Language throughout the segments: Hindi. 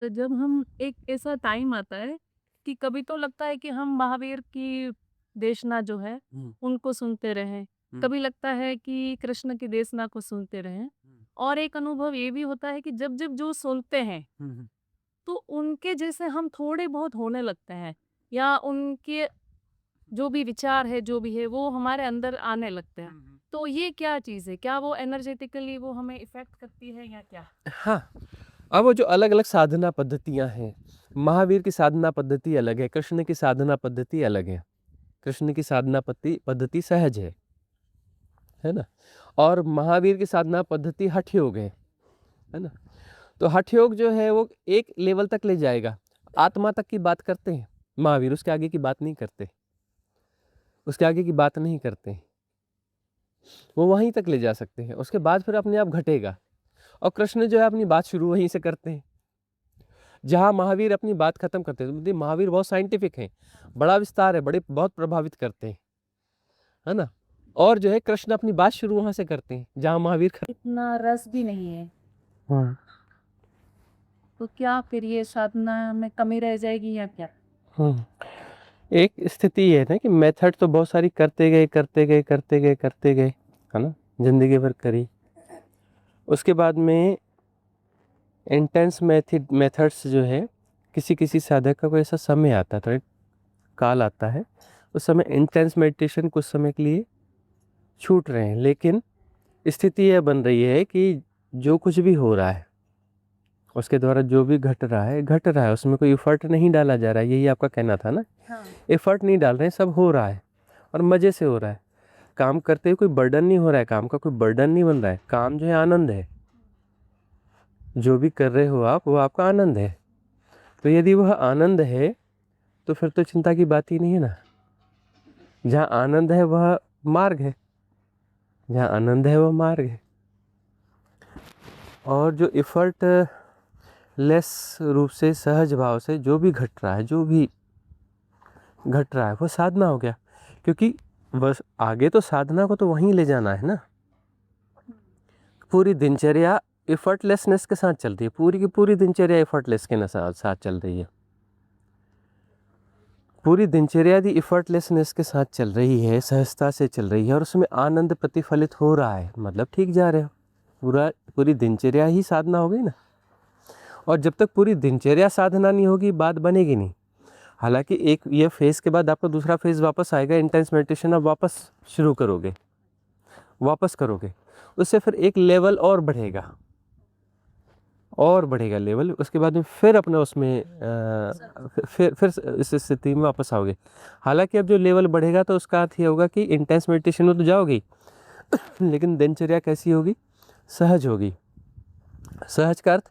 तो जब हम एक ऐसा टाइम आता है कि कभी तो लगता है कि हम महावीर की देशना जो है हुँ, उनको सुनते रहें, हुँ, कभी लगता है कि कृष्ण की देशना को सुनते रहें। हुँ, और एक अनुभव ये भी होता है कि जब-जब जो सुनते हैं, हुँ, हुँ, तो उनके जैसे हम थोड़े बहुत होने लगते हैं या उनके जो भी विचार है, जो भी है, वो हमारे अंदर आने लगते हैं। हुँ, हुँ। तो ये क्या चीज़ है? क्या वो एनर्जेटिकली वो हमें इफ़ेक्ट करती है या क्या? हाँ, अब वो जो अलग-अलग साधना पद्धतियाँ हैं, महावीर की साधना पद्धति अलग है, कृष्ण की साधना पद्धति अलग है। कृष्ण की साधना पद्धति पद्धति सहज है ना? और महावीर की साधना पद्धति हठ योग है ना? तो हठ योग जो है वो एक लेवल तक ले जाएगा, आत्मा तक की बात करते हैं महावीर, उसके आगे की बात नहीं करते, उसके आगे की बात नहीं करते। वो वहीं तक ले जा सकते हैं, उसके बाद फिर अपने आप घटेगा। और कृष्ण जो है अपनी बात शुरू वहीं से करते हैं। जहाँ महावीर अपनी बात खत्म करते हैं, मतलब महावीर बहुत साइंटिफिक हैं, बड़ा विस्तार है, बड़े बहुत प्रभावित करते हैं, है ना? और जो है कृष्ण अपनी बात शुरू वहाँ से करते हैं, जहाँ महावीर खत्म। इतना रस भी नहीं है, हाँ। तो क्या फिर ये साधना में कमी रह जाएगी या क्या? हाँ। एक स्थिति ये है ना कि मेथड तो बहुत सारी करते गए, करते गए, करते गए, करते गए, है ना? ज़िंदगी भर करी। उसके बाद में इंटेंस मेथड्स जो है, किसी-किसी साधक का कोई ऐसा समय आता था, एक काल आता है, उस समय इंटेंस मेडिटेशन कुछ समय के लिए छूट रहे हैं, लेकिन स्थिति यह बन रही है कि जो कुछ भी हो रहा है, उसके द्वारा जो भी घट रहा है, उसमें कोई एफर्ट नहीं डाला जा रहा है, यही आपका कहना था ना? हाँ। एफर्ट नहीं डाल रहे हैं, सब हो रहा है और मज़े से हो रहा है। काम करते हुए कोई बर्डन नहीं हो रहा है, काम का कोई बर्डन नहीं बन रहा है, काम जो है आनंद है। जो भी कर रहे हो आप, वो आपका आनंद है। तो यदि वह आनंद है, तो फिर तो चिंता की बात ही नहीं है ना। जहाँ आनंद है वह मार्ग है, जहाँ आनंद है वह मार्ग है। और जो एफर्ट लेस रूप से सहज भाव से जो भी घट रहा है, जो भी घट रहा है वो साधना हो गया, क्योंकि बस आगे तो साधना को तो वहीं ले जाना है ना। पूरी दिनचर्या एफर्टलेसनेस के साथ चल रही है, पूरी की पूरी दिनचर्या एफर्टलेस के साथ साथ चल रही है। पूरी दिनचर्या यदि एफर्टलेसनेस के साथ चल रही है, सहजता से चल रही है और उसमें आनंद प्रतिफलित हो रहा है, मतलब ठीक जा रहे हो। पूरी दिनचर्या ही साधना हो गई ना। और जब तक पूरी दिनचर्या साधना नहीं होगी, बात बनेगी नहीं। हालांकि एक ये फेज़ के बाद आपका दूसरा फेज़ वापस आएगा, इंटेंस मेडिटेशन आप वापस शुरू करोगे, वापस करोगे। उससे फिर एक लेवल और बढ़ेगा लेवल, उसके बाद में फिर अपना उसमें फिर इस स्थिति में वापस आओगे। हालांकि अब जो लेवल बढ़ेगा तो उसका अर्थ ये होगा कि इंटेंस मेडिटेशन में तो जाओगे, लेकिन दिनचर्या कैसी होगी? सहज होगी। सहज का अर्थ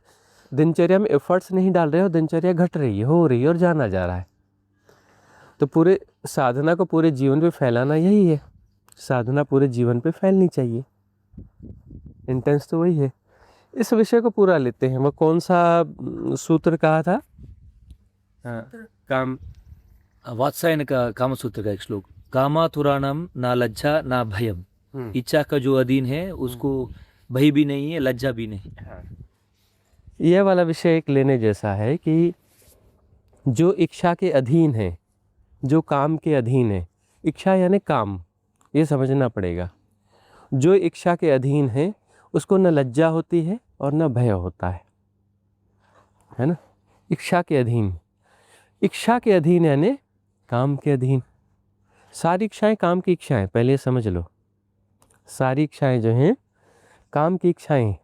दिनचर्या में एफर्ट्स नहीं डाल रहे हो, दिनचर्या घट रही है, हो रही है और जाना जा रहा है। तो पूरे साधना को पूरे जीवन पे फैलाना यही है। साधना पूरे जीवन पे फैलनी चाहिए। इंटेंस तो वही है। इस विषय को पूरा लेते हैं। वो कौन सा सूत्र कहा था? हाँ, काम। वात्सायन का कामसूत्र का एक श्लोक, कामातुराणम ना लज्जा ना भयम। हम्म, इच्छा का जो अधीन है उसको भय भी नहीं है, लज्जा भी नहीं। हाँ। यह वाला विषय एक लेने जैसा है कि जो इच्छा के अधीन है, जो काम के अधीन है, इच्छा यानी काम, ये समझना पड़ेगा। जो इच्छा के अधीन है उसको न लज्जा होती है और न भय होता है ना? इच्छा के अधीन, इच्छा के अधीन यानी काम के अधीन। सारी इच्छाएं काम की इच्छाएं, पहले ये समझ लो। सारी इच्छाएं जो हैं काम की इच्छाएं।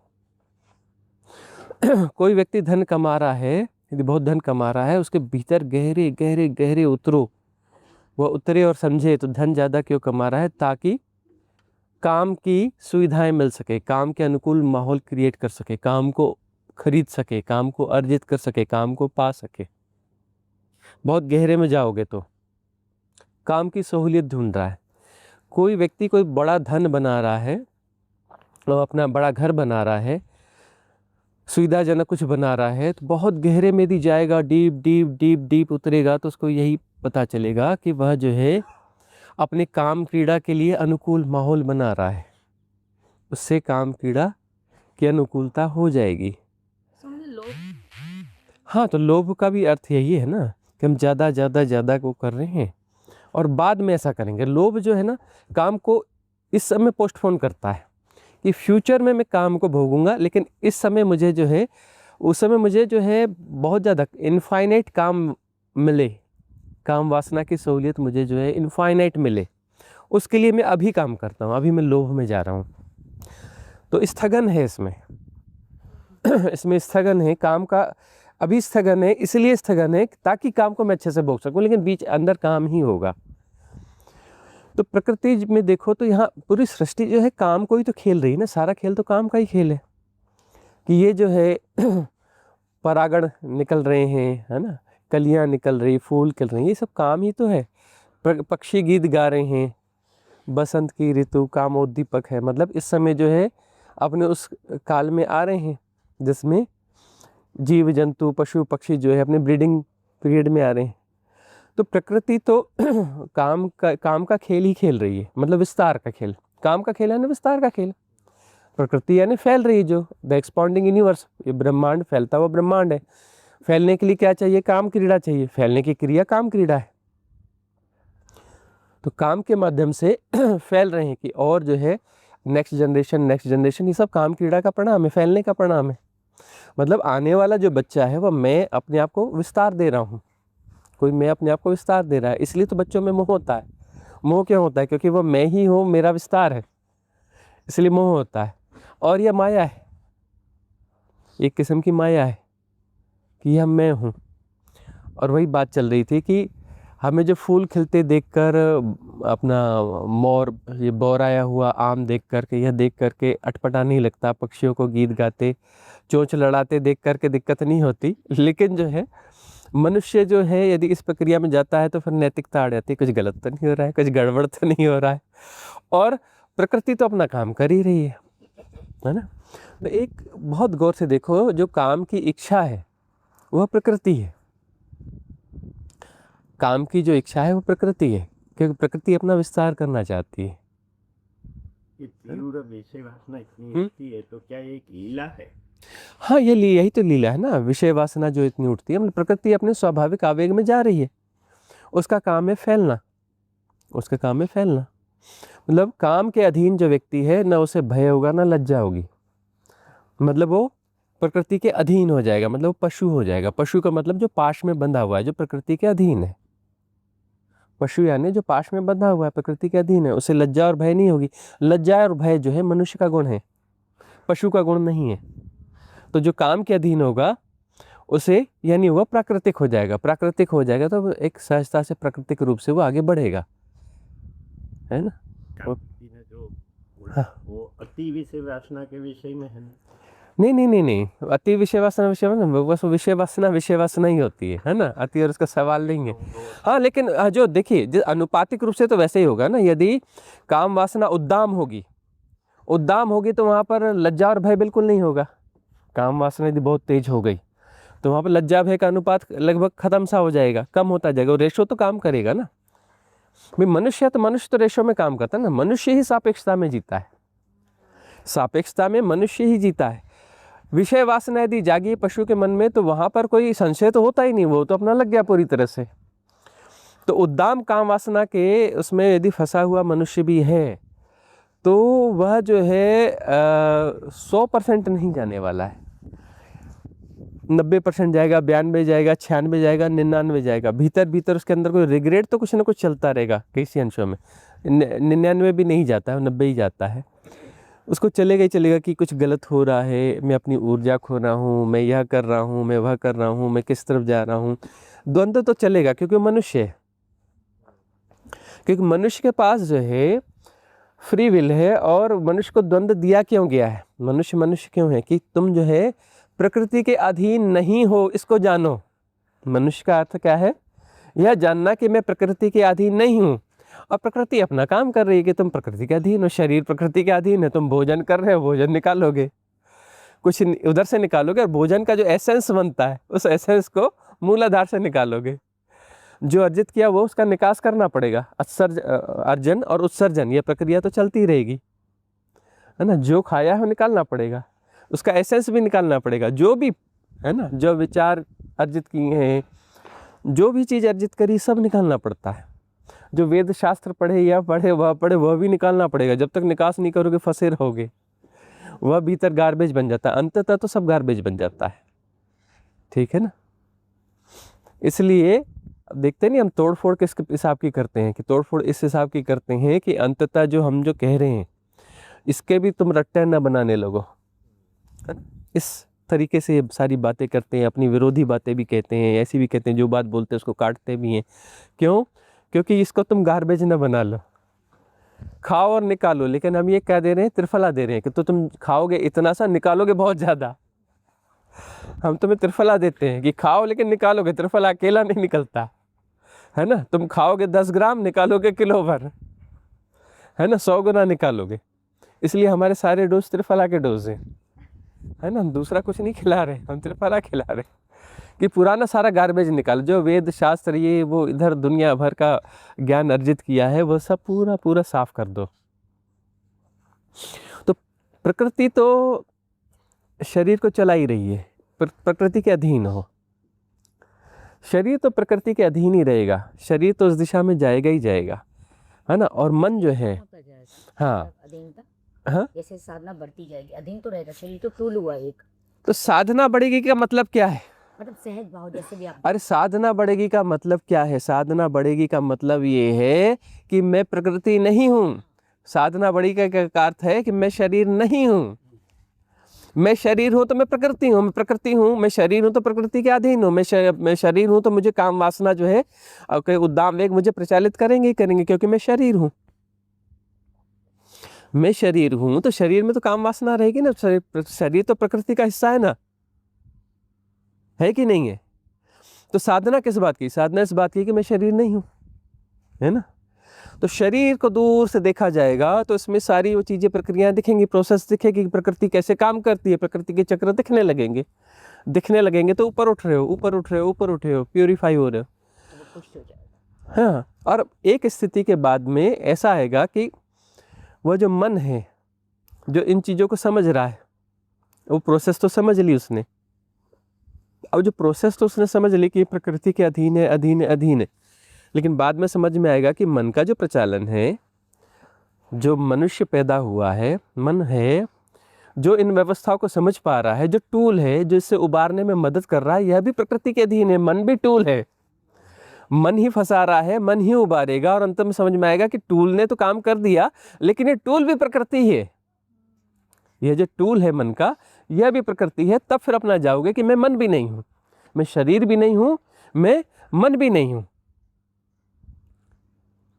कोई व्यक्ति धन कमा रहा है, यदि बहुत धन कमा रहा है, उसके भीतर गहरे गहरे गहरे उतरो, वह उतरे और समझे तो धन ज़्यादा क्यों कमा रहा है, ताकि काम की सुविधाएं मिल सके, काम के अनुकूल माहौल क्रिएट कर सके, काम को खरीद सके, काम को अर्जित कर सके, काम को पा सके। बहुत गहरे में जाओगे तो काम की सहूलियत ढूंढ रहा है। कोई व्यक्ति कोई बड़ा धन बना रहा है और अपना बड़ा घर बना रहा है, सुविधाजनक कुछ बना रहा है, तो बहुत गहरे में यदि जाएगा, डीप डीप डीप डीप उतरेगा तो उसको यही पता चलेगा कि वह जो है अपने काम क्रीड़ा के लिए अनुकूल माहौल बना रहा है। उससे काम क्रीड़ा की अनुकूलता हो जाएगी। समझ लो, हाँ, तो लोभ का भी अर्थ यही है ना कि हम ज़्यादा ज़्यादा ज़्यादा को कर रहे हैं और बाद में ऐसा करेंगे। लोभ जो है ना काम को इस समय पोस्टपोन करता है कि फ्यूचर में मैं काम को भोगूंगा, लेकिन इस समय मुझे जो है उस समय मुझे जो है बहुत ज़्यादा इनफाइनाइट काम मिले, काम वासना की सहूलियत मुझे जो है इनफाइनाइट मिले, उसके लिए मैं अभी काम करता हूँ, अभी मैं लोभ में जा रहा हूँ। तो स्थगन है इसमें इसमें स्थगन है, काम का अभी स्थगन है, इसलिए स्थगन है ताकि काम को मैं अच्छे से भोग सकूं, लेकिन बीच अंदर काम ही होगा। तो प्रकृति में देखो तो यहाँ पूरी सृष्टि जो है काम को ही तो खेल रही है ना, सारा खेल तो काम का ही खेल है कि ये जो है परागण निकल रहे हैं, है ना, कलियाँ निकल रही, फूल खिल रहे हैं, ये सब काम ही तो है। पक्षी गीत गा रहे हैं, बसंत की ऋतु कामोद्दीपक है, मतलब इस समय जो है अपने उस काल में आ रहे हैं जिसमें जीव जंतु पशु पक्षी जो है अपने ब्रीडिंग पीरियड में आ रहे हैं। तो प्रकृति तो काम का खेल ही खेल रही है, मतलब विस्तार का खेल। काम का खेल है ना विस्तार का खेल। प्रकृति यानी फैल रही है, जो द एक्सपांडिंग यूनिवर्स, ये ब्रह्मांड फैलता हुआ ब्रह्मांड है। फैलने के लिए क्या चाहिए? काम क्रीड़ा चाहिए। फैलने की क्रिया काम क्रीड़ा है। तो काम के माध्यम से फैल रहे हैं कि और जो है नेक्स्ट जनरेशन, ये सब काम क्रीड़ा का परिणाम है, फैलने का परिणाम है। मतलब आने वाला जो बच्चा है वह मैं अपने आप को विस्तार दे रहा हूँ, कोई मैं अपने आप को विस्तार दे रहा है। इसलिए तो बच्चों में मोह होता है। मोह क्यों होता है? क्योंकि वह मैं ही हूँ, मेरा विस्तार है, इसलिए मोह होता है। और यह माया है, एक किस्म की माया है कि यह मैं हूँ। और वही बात चल रही थी कि हमें जो फूल खिलते देखकर, अपना मोर ये बौराया हुआ आम देख करके, यह देख करके अटपटा नहीं लगता, पक्षियों को गीत गाते चोंच लड़ाते देख करके दिक्कत नहीं होती। लेकिन जो है मनुष्य जो है यदि इस प्रक्रिया में जाता है तो फिर नैतिकता आ जाती है, कुछ गलत तो नहीं हो रहा है, कुछ गड़बड़ तो नहीं हो रहा है। और प्रकृति तो अपना काम कर ही रही है ना। तो एक बहुत गौर से देखो, जो काम की इच्छा है वह प्रकृति है। काम की जो इच्छा है वो प्रकृति है, क्योंकि प्रकृति अपना विस्तार करना चाहती है। ये तीव्र विषय वासना इतनी उठती है तो क्या ये एक लीला है? हाँ, ये यही तो लीला है ना, विषय वासना जो इतनी उठती है। मतलब प्रकृति अपने स्वाभाविक आवेग में जा रही है, उसका काम है फैलना, उसका काम है फैलना। मतलब काम के अधीन जो व्यक्ति है, ना उसे भय होगा ना लज्जा होगी, मतलब वो प्रकृति के अधीन हो जाएगा, मतलब वो पशु हो जाएगा। पशु का मतलब जो पाश में बंधा हुआ है, जो प्रकृति के अधीन है। पशु यानी जो पाश में बंधा हुआ है, प्रकृति के अधीन है, उसे लज्जा और भय नहीं होगी। लज्जा और भय जो है मनुष्य का गुण है, पशु का गुण नहीं है। तो जो काम के अधीन होगा उसे यानी वह प्राकृतिक हो जाएगा। प्राकृतिक हो जाएगा तो एक सहजता से प्राकृतिक रूप से वो आगे बढ़ेगा, है ना। कांति ने जो बोला, हाँ। वो अति विषय वासना के विषय में है ना? नहीं, अति विषय वासना बस विषय वासना ही होती है ना। अति और उसका सवाल नहीं है। हाँ, लेकिन जो देखिए अनुपातिक रूप से तो वैसे ही होगा ना। यदि काम वासना उद्दाम होगी तो वहाँ पर लज्जा और भय बिल्कुल नहीं होगा। काम वासना यदि बहुत तेज हो गई तो वहाँ पर लज्जा भय का अनुपात लगभग खत्म सा हो जाएगा, कम होता जाएगा। रेशो तो काम करेगा ना भाई। मनुष्य तो रेशो में काम करता है ना। मनुष्य ही सापेक्षता में जीता है, सापेक्षता में मनुष्य ही जीता है। विषय वासना यदि जागी पशु के मन में तो वहाँ पर कोई संशय तो होता ही नहीं, वो तो अपना लग गया पूरी तरह से। तो उद्दाम काम वासना के उसमें यदि फंसा हुआ मनुष्य भी है तो वह जो है 100% नहीं जाने वाला है। 90% जाएगा, 92 जाएगा, 96 जाएगा, 99 जाएगा। भीतर उसके अंदर कोई रिग्रेट तो कुछ ना कुछ चलता रहेगा किसी अंशों में। 99 भी नहीं जाता है, 90 ही जाता है। उसको चलेगा कि कुछ गलत हो रहा है, मैं अपनी ऊर्जा खो रहा हूँ, मैं यह कर रहा हूँ, मैं वह कर रहा हूँ, मैं किस तरफ जा रहा हूँ। द्वंद्व तो चलेगा क्योंकि मनुष्य है, क्योंकि मनुष्य के पास जो है फ्री विल है। और मनुष्य को द्वंद्व दिया क्यों गया है? मनुष्य क्यों है कि तुम जो है प्रकृति के अधीन नहीं हो, इसको जानो। मनुष्य का अर्थ क्या है? यह जानना कि मैं प्रकृति के अधीन नहीं हूँ। और प्रकृति अपना काम कर रही है कि तुम प्रकृति के अधीन हो। शरीर प्रकृति के अधीन है, तुम भोजन कर रहे हो, भोजन निकालोगे, कुछ उधर से निकालोगे। और भोजन का जो एसेंस बनता है उस एसेंस को मूलाधार से निकालोगे। जो अर्जित किया वो उसका निकास करना पड़ेगा। अर्जन और उत्सर्जन ये प्रक्रिया तो चलती रहेगी, है ना। जो खाया है वो निकालना पड़ेगा, उसका एसेंस भी निकालना पड़ेगा। जो भी है ना, जो विचार अर्जित किए हैं, जो भी चीज़ अर्जित करी सब निकालना पड़ता है। जो वेद शास्त्र पढ़े या पढ़े वह भी निकालना पड़ेगा। जब तक निकास नहीं करोगे फंसे रहोगे, वह भीतर गार्बेज बन जाता है, अंततः तो सब गार्बेज बन जाता है। ठीक है ना। इसलिए अब देखते नहीं हम तोड़ फोड़ किस हिसाब की करते हैं, कि तोड़ फोड़ इस हिसाब की करते हैं कि अंततः जो हम जो कह रहे हैं इसके भी तुम रट्टे न बनाने लगो। इस तरीके से सारी बातें करते हैं, अपनी विरोधी बातें भी कहते हैं, ऐसी भी कहते हैं, जो बात बोलते हैं उसको काटते भी हैं। क्यों? क्योंकि इसको तुम गार्बेज न बना लो, खाओ और निकालो। लेकिन हम ये कह दे रहे हैं, त्रिफला दे रहे हैं कि तो तुम खाओगे इतना सा, निकालोगे बहुत ज़्यादा। हम तुम्हें त्रिफला देते हैं कि खाओ लेकिन निकालोगे, त्रिफला अकेला नहीं निकलता है ना। तुम खाओगे 10 ग्राम, निकालोगे किलो भर, है ना, 100 गुना निकालोगे। इसलिए हमारे सारे डोज त्रिफला के डोज हैं, है ना। हम दूसरा कुछ नहीं खिला रहे, हम त्रिफला खिला रहे कि पुराना सारा गार्बेज निकालो। जो वेद शास्त्र ये वो इधर दुनिया भर का ज्ञान अर्जित किया है वो सब पूरा पूरा साफ कर दो। तो प्रकृति तो शरीर को चला ही रही है, प्रकृति के अधीन हो। शरीर तो प्रकृति के अधीन ही रहेगा, शरीर तो उस दिशा में जाएगा ही जाएगा, है ना। और मन जो है, होता जाएगा, हाँ मतलब अधीनता, हाँ, जैसे साधना बढ़ती जाएगी अधीन तो रहेगा, शरीर तो टूल हुआ एक, तो साधना बढ़ेगी का मतलब क्या है? मतलब सहज भाव जैसे भी आप अरे साधना बढ़ेगी का मतलब क्या है? साधना बढ़ेगी का मतलब ये है कि मैं प्रकृति नहीं हूँ। साधना बढ़ेगी का अर्थ है कि मैं शरीर नहीं हूँ। मैं शरीर हूँ तो मैं प्रकृति हूँ, मैं प्रकृति हूँ, मैं शरीर हूँ तो प्रकृति के अधीन हूँ। मैं शरीर हूँ तो मुझे काम वासना जो है उद्दाम वेग मुझे प्रचालित करेंगे ही करेंगे, क्योंकि मैं शरीर हूँ। मैं शरीर हूँ तो शरीर में तो काम वासना रहेगी ना। शरीर तो प्रकृति का हिस्सा है ना, है कि नहीं है? तो साधना किस बात की? साधना इस बात की कि मैं शरीर नहीं हूँ, है ना। तो शरीर को दूर से देखा जाएगा तो इसमें सारी वो चीज़ें, प्रक्रियाएं दिखेंगी, प्रोसेस दिखेगी कि प्रकृति कैसे काम करती है। प्रकृति के चक्र दिखने लगेंगे तो ऊपर उठ रहे हो, ऊपर उठ रहे हो, ऊपर उठ रहे हो, प्यूरिफाई हो रहे हो। वो पुष्ट हो जाएगा। हाँ, और एक स्थिति के बाद में ऐसा आएगा कि वह जो मन है जो इन चीज़ों को समझ रहा है, वो प्रोसेस तो समझ ली उसने। अब जो प्रोसेस तो उसने समझ ली कि ये प्रकृति के अधीन है, अधीन है, अधीन है, लेकिन बाद में समझ में आएगा कि मन का जो प्रचालन है, जो मनुष्य पैदा हुआ है, मन है जो इन व्यवस्थाओं को समझ पा रहा है, जो टूल है जो इससे उबारने में मदद कर रहा है, यह भी प्रकृति के अधीन है। मन भी टूल है, मन ही फंसा रहा है, मन ही उबारेगा। और अंत में समझ में आएगा कि टूल ने तो काम कर दिया, लेकिन ये टूल भी प्रकृति ही है। यह जो टूल है मन का, यह भी प्रकृति है। तब फिर अपना जाओगे कि मैं मन भी नहीं हूँ, मैं शरीर भी नहीं हूँ, मैं मन भी नहीं हूँ,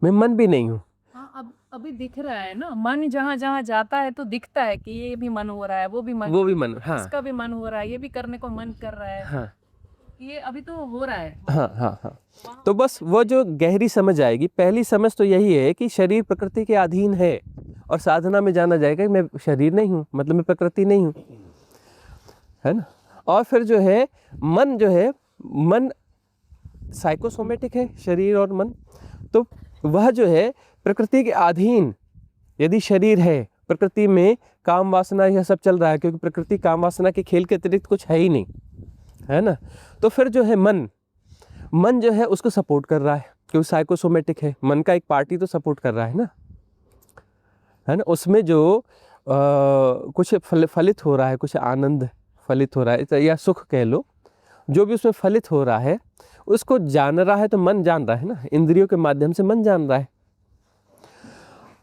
मैं मन भी नहीं हूँ। हाँ, अब अभी दिख रहा है ना, मन जहाँ जहाँ जाता है तो दिखता है कि ये भी मन हो रहा है, वो भी मन, हाँ इसका भी मन हो रहा है, ये भी करने को मन कर रहा है। हाँ ये अभी तो हो रहा है। हाँ हाँ हाँ। तो बस वो जो गहरी समझ आएगी, पहली समझ तो यही है कि शरीर प्रकृति के अधीन है, और साधना में जाना जाएगा कि मैं शरीर नहीं हूँ, मतलब मैं प्रकृति नहीं हूँ, है ना। और फिर जो है मन साइकोसोमेटिक है, शरीर और मन, तो वह जो है प्रकृति के अधीन यदि शरीर है, प्रकृति में काम वासना यह सब चल रहा है, क्योंकि प्रकृति काम वासना के खेल के अतिरिक्त कुछ है ही नहीं, है ना। तो फिर जो है मन जो है उसको सपोर्ट कर रहा है, क्योंकि साइकोसोमेटिक है, मन का एक पार्टी तो सपोर्ट कर रहा है ना, है ना। उसमें जो कुछ फलित हो रहा है, कुछ आनंद फलित हो रहा है या सुख कह लो, जो भी उसमें फलित हो रहा है उसको जान रहा है, तो मन जान रहा है ना, इंद्रियों के माध्यम से मन जान रहा है।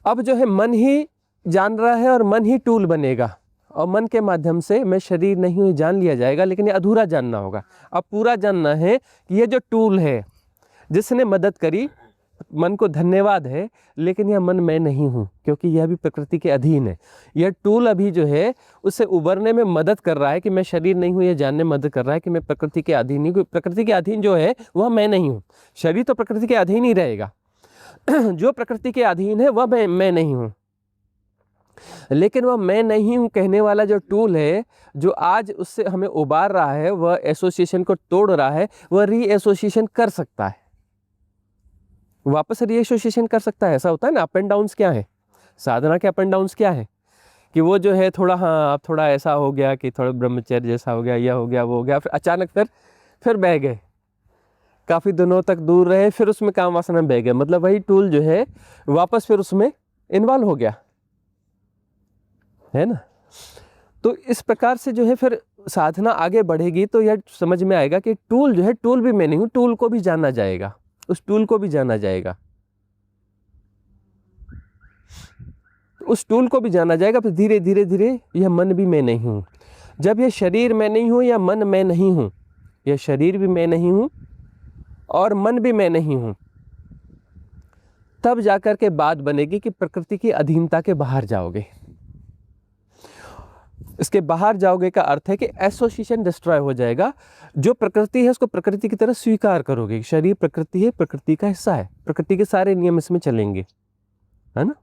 अब जो है मन ही जान रहा है और मन ही टूल बनेगा, और मन के माध्यम से मैं शरीर नहीं हूँ जान लिया जाएगा, लेकिन ये अधूरा जानना होगा। अब पूरा जानना है कि ये जो टूल है जिसने मदद करी, मन को धन्यवाद है, लेकिन यह मन मैं नहीं हूँ, क्योंकि यह भी प्रकृति के अधीन है। यह टूल अभी जो है उससे उबरने में मदद कर रहा है कि मैं शरीर नहीं हूँ, यह जानने में मदद कर रहा है कि मैं प्रकृति के अधीन नहीं हूँ। प्रकृति के अधीन जो है वह मैं नहीं हूँ, शरीर तो प्रकृति के अधीन ही रहेगा। जो प्रकृति के अधीन है वह मैं नहीं हूँ, लेकिन वह मैं नहीं हूँ कहने वाला जो टूल है, जो आज उससे हमें उबार रहा है, वह एसोसिएशन को तोड़ रहा है, वह री एसोसिएशन कर सकता है, वापस री एसोसिएशन कर सकता है। ऐसा होता है ना। अप एंड डाउन्स क्या है साधना के? अप एंड डाउन्स क्या है कि वो जो है थोड़ा, हाँ अब थोड़ा ऐसा हो गया कि थोड़ा ब्रह्मचर्य जैसा हो गया, यह हो गया वो हो गया, फिर अचानक फिर बह गए, काफ़ी दिनों तक दूर रहे, फिर उसमें काम वासना में बह गए, मतलब वही टूल जो है वापस फिर उसमें इन्वॉल्व हो गया, है ना। तो इस प्रकार से जो है फिर साधना आगे बढ़ेगी तो यह समझ में आएगा कि टूल जो है, टूल भी मैं नहीं हूँ, टूल को भी जाना जाएगा, उस टूल को भी जाना जाएगा, उस टूल को भी जाना जाएगा। फिर धीरे धीरे धीरे यह मन भी मैं नहीं हूँ। जब यह शरीर मैं नहीं हूँ या मन मैं नहीं हूँ, यह शरीर भी मैं नहीं हूँ और मन भी मैं नहीं हूँ, तब जाकर के बात बनेगी कि प्रकृति की अधीनता के बाहर जाओगे। इसके बाहर जाओगे का अर्थ है कि एसोसिएशन डिस्ट्रॉय हो जाएगा। जो प्रकृति है उसको प्रकृति की तरह स्वीकार करोगे। शरीर प्रकृति है, प्रकृति का हिस्सा है, प्रकृति के सारे नियम इसमें चलेंगे, है ना।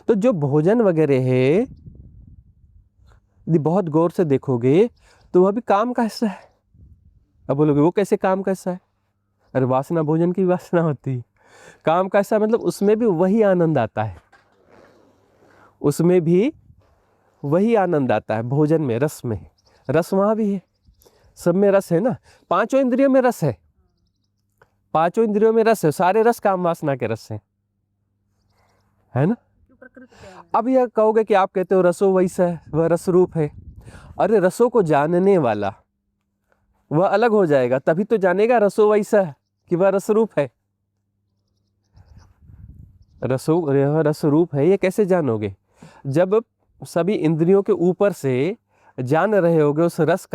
तो जो भोजन वगैरह है, यदि बहुत गौर से देखोगे तो वह भी काम का हिस्सा है। अब बोलोगे वो कैसे काम का हिस्सा है? अरे वासना भोजन की वासना होती है, काम का हिस्सा मतलब उसमें भी वही आनंद आता है, उसमें भी वही आनंद आता है। भोजन में, रस में, रस वहाँ भी है, सब में रस है ना। पांचों इंद्रियों में रस है, पांचों इंद्रियों में रस है, सारे रस काम वासना के रस हैं, है ना। अब यह कहोगे कि आप कहते हो रसो वैसा है, वह रस रूप है। अरे रसों को जानने वाला वह अलग हो जाएगा, तभी तो जानेगा रसो वैसा है कि वह रस रूप है। रस रूप है, ये कैसे जानोगे? जब सभी इंद्रियों के ऊपर से जान रहे होगे उस रस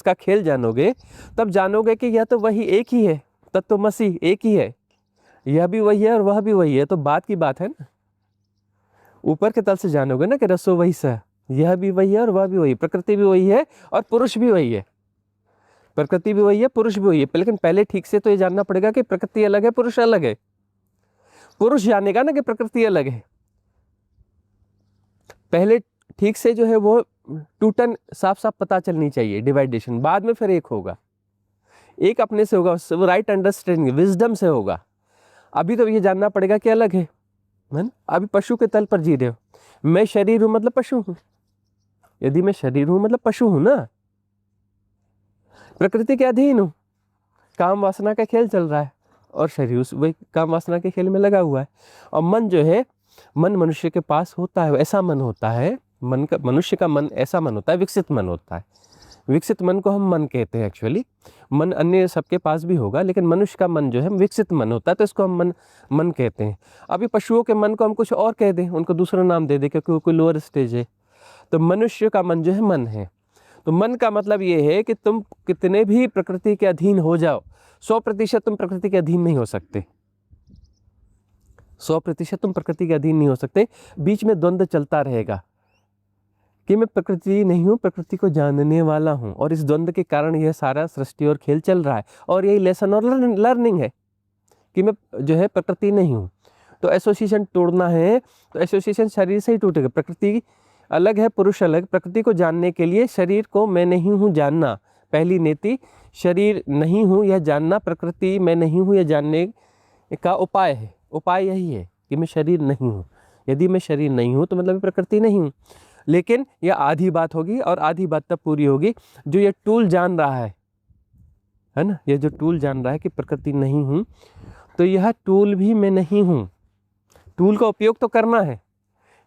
का खेल जानोगे, तब जानोगे कि यह तो वही एक ही है, तत्वमसि एक ही है, यह भी वही है और वह भी वही है। तो बात की बात है ना, ऊपर के तल से जानोगे ना कि रसो वही सा, यह भी वही है और वह भी वही, प्रकृति भी वही है और पुरुष भी वही है, प्रकृति भी वही है, पुरुष भी वही है। लेकिन पहले ठीक से तो ये जानना पड़ेगा कि प्रकृति अलग है, पुरुष अलग है। पुरुष जानेगा ना कि प्रकृति अलग है, पहले ठीक से जो है वो टूटन साफ साफ पता चलनी चाहिए, डिवाइडेशन। बाद में फिर एक होगा, एक अपने से होगा, वो राइट अंडरस्टैंडिंग विजडम से होगा। अभी तो ये जानना पड़ेगा कि अलग है ना। अभी पशु के तल पर जी रहे हो, मैं शरीर हूं मतलब पशु हूं। यदि मैं शरीर हूं मतलब पशु हूं ना, प्रकृति के अधीन हूं, काम वासना का खेल चल रहा है और शरीर उस वही काम वासना के खेल में लगा हुआ है। और मन जो है, मन मनुष्य के पास होता है, ऐसा मन होता है, मन का, मनुष्य का मन ऐसा मन होता है, विकसित मन होता है। विकसित मन को हम मन कहते हैं एक्चुअली। मन अन्य सबके पास भी होगा, लेकिन मनुष्य का मन जो है विकसित मन होता है, तो इसको हम मन कहते हैं। अभी पशुओं के मन को हम कुछ और कह दें, उनको दूसरा नाम दे दें, क्योंकि वो कोई लोअर स्टेज है। तो मनुष्य का मन जो है मन है। तो मन का मतलब ये है कि तुम कितने भी प्रकृति के अधीन हो जाओ, 100% तुम प्रकृति के अधीन नहीं हो सकते, 100% तुम प्रकृति के अधीन नहीं हो सकते। बीच में द्वंद्व चलता रहेगा कि मैं प्रकृति नहीं हूँ, प्रकृति को जानने वाला हूँ, और इस द्वंद्व के कारण यह सारा सृष्टि और खेल चल रहा है। और यही लेसन और लर्निंग है कि मैं जो है प्रकृति नहीं हूँ। तो एसोसिएशन तोड़ना है तो एसोसिएशन शरीर से ही टूटेगा। प्रकृति अलग है, पुरुष अलग। प्रकृति को जानने के लिए शरीर को मैं नहीं हूँ जानना, पहली नीति शरीर नहीं हूँ यह जानना, प्रकृति मैं नहीं हूँ यह जानने का उपाय है। उपाय यही है कि मैं शरीर नहीं हूँ। यदि मैं शरीर नहीं हूँ तो मतलब मैं प्रकृति नहीं हूँ। लेकिन यह आधी बात होगी, और आधी बात तब पूरी होगी जो ये टूल जान रहा है ना। ये जो टूल जान रहा है कि प्रकृति नहीं हूँ, तो यह टूल भी मैं नहीं हूँ। टूल का उपयोग तो करना है,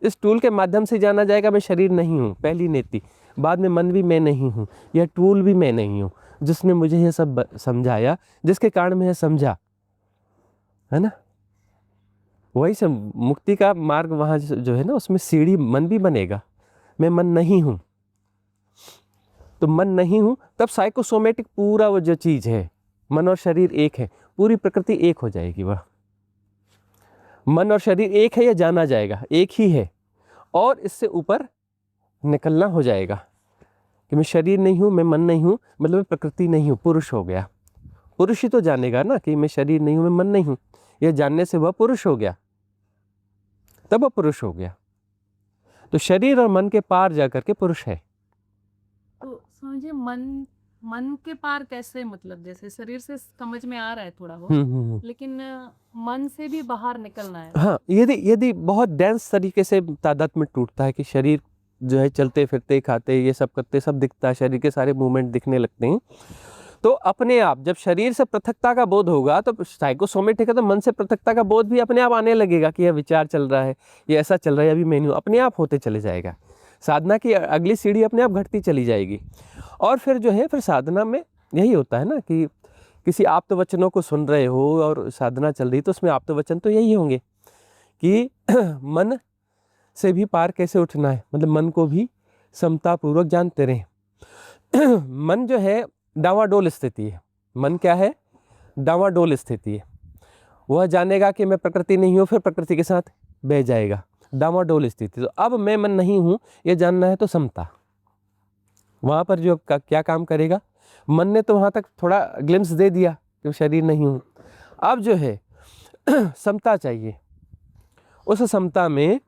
इस टूल के माध्यम से जाना जाएगा मैं शरीर नहीं हूँ, पहली नीति। बाद में मन भी मैं नहीं हूँ, यह टूल भी मैं नहीं हूँ, जिसने मुझे यह सब समझाया, जिसके कारण मैं यह समझा, है ना। वही सब मुक्ति का मार्ग वहाँ जो है ना, उसमें सीढ़ी मन भी बनेगा। मैं मन नहीं हूँ, तो मन नहीं हूँ, तब साइकोसोमेटिक पूरा वो जो चीज़ है, मन और शरीर एक है, पूरी प्रकृति एक हो जाएगी। वह मन और शरीर एक है, यह जाना जाएगा, एक ही है। और इससे ऊपर निकलना हो जाएगा कि मैं शरीर नहीं हूँ, मैं मन नहीं हूँ, मतलब मैं प्रकृति नहीं हूँ, पुरुष हो गया। पुरुष ही तो जानेगा ना कि मैं शरीर नहीं हूँ, मैं मन नहीं हूँ। यह जानने से वह पुरुष हो गया, तब वह पुरुष हो गया। तो शरीर और मन के पार जाकर के पुरुष है। तो समझिए मन के पार कैसे, मतलब जैसे शरीर से समझ में आ रहा है थोड़ा बहुत, लेकिन मन से भी बाहर निकलना है। हाँ, यदि बहुत डेंस तरीके से तादाद में टूटता है कि शरीर जो है चलते फिरते खाते ये सब करते सब दिखता है, शरीर के सारे मूवमेंट दिखने लगते हैं। तो अपने आप जब शरीर से पृथकता का बोध होगा तो साइकोसोमेटिक है, तो मन से पृथकता का बोध भी अपने आप आने लगेगा कि यह विचार चल रहा है, ये ऐसा चल रहा है, अभी मैं नहीं हूँ, अपने आप होते चले जाएगा। साधना की अगली सीढ़ी अपने आप घटती चली जाएगी। और फिर जो है फिर साधना में यही होता है ना कि किसी आप्त वचनों को सुन रहे हो और साधना चल रही, तो उसमें आप्त वचन तो यही होंगे कि मन से भी पार कैसे उठना है, मतलब मन को भी समतापूर्वक जानते रहें। मन जो है डावाडोल स्थिति है। मन क्या है? डावाडोल स्थिति है। वह जानेगा कि मैं प्रकृति नहीं हूँ, फिर प्रकृति के साथ बह जाएगा, डावाडोल स्थिति। तो अब मैं मन नहीं हूँ ये जानना है तो समता। वहाँ पर जो क्या काम करेगा, मन ने तो वहाँ तक थोड़ा ग्लिम्स दे दिया कि शरीर नहीं हूँ, अब जो है समता चाहिए। उस समता में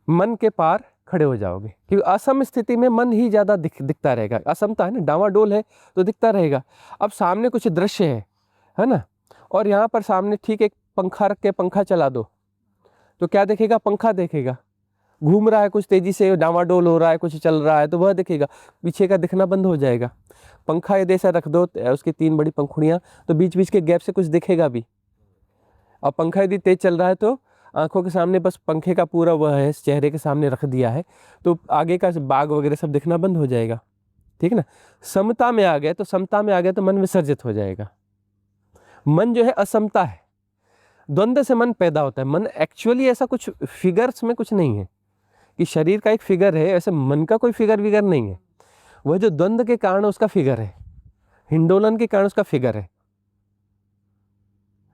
मन के पार खड़े हो जाओगे, क्योंकि असम स्थिति में मन ही ज़्यादा दिखता रहेगा। असमता है ना, डावाडोल है तो दिखता रहेगा। अब सामने कुछ दृश्य है ना, और यहाँ पर सामने ठीक एक पंखा रख के पंखा चला दो तो क्या देखेगा? पंखा देखेगा। घूम रहा है कुछ तेज़ी से, डावाडोल हो रहा है, कुछ चल रहा है तो वह देखेगा, पीछे का दिखना बंद हो जाएगा। पंखा यदि ऐसा रख दो, उसकी 3 बड़ी पंखुड़ियाँ, तो बीच बीच के गैप से कुछ दिखेगा भी। और पंखा यदि तेज चल रहा है तो आंखों के सामने बस पंखे का पूरा वह है, चेहरे के सामने रख दिया है तो आगे का बाग वगैरह सब दिखना बंद हो जाएगा। ठीक ना? समता में आ गए तो, समता में आ गए तो मन विसर्जित हो जाएगा। मन जो है असमता है, द्वंद्व से मन पैदा होता है। मन एक्चुअली ऐसा कुछ फिगर्स में कुछ नहीं है कि शरीर का एक फिगर है, ऐसे मन का कोई फिगर विगर नहीं है। वह जो द्वंद्व के कारण उसका फिगर है, हिंडोलन के कारण उसका फिगर है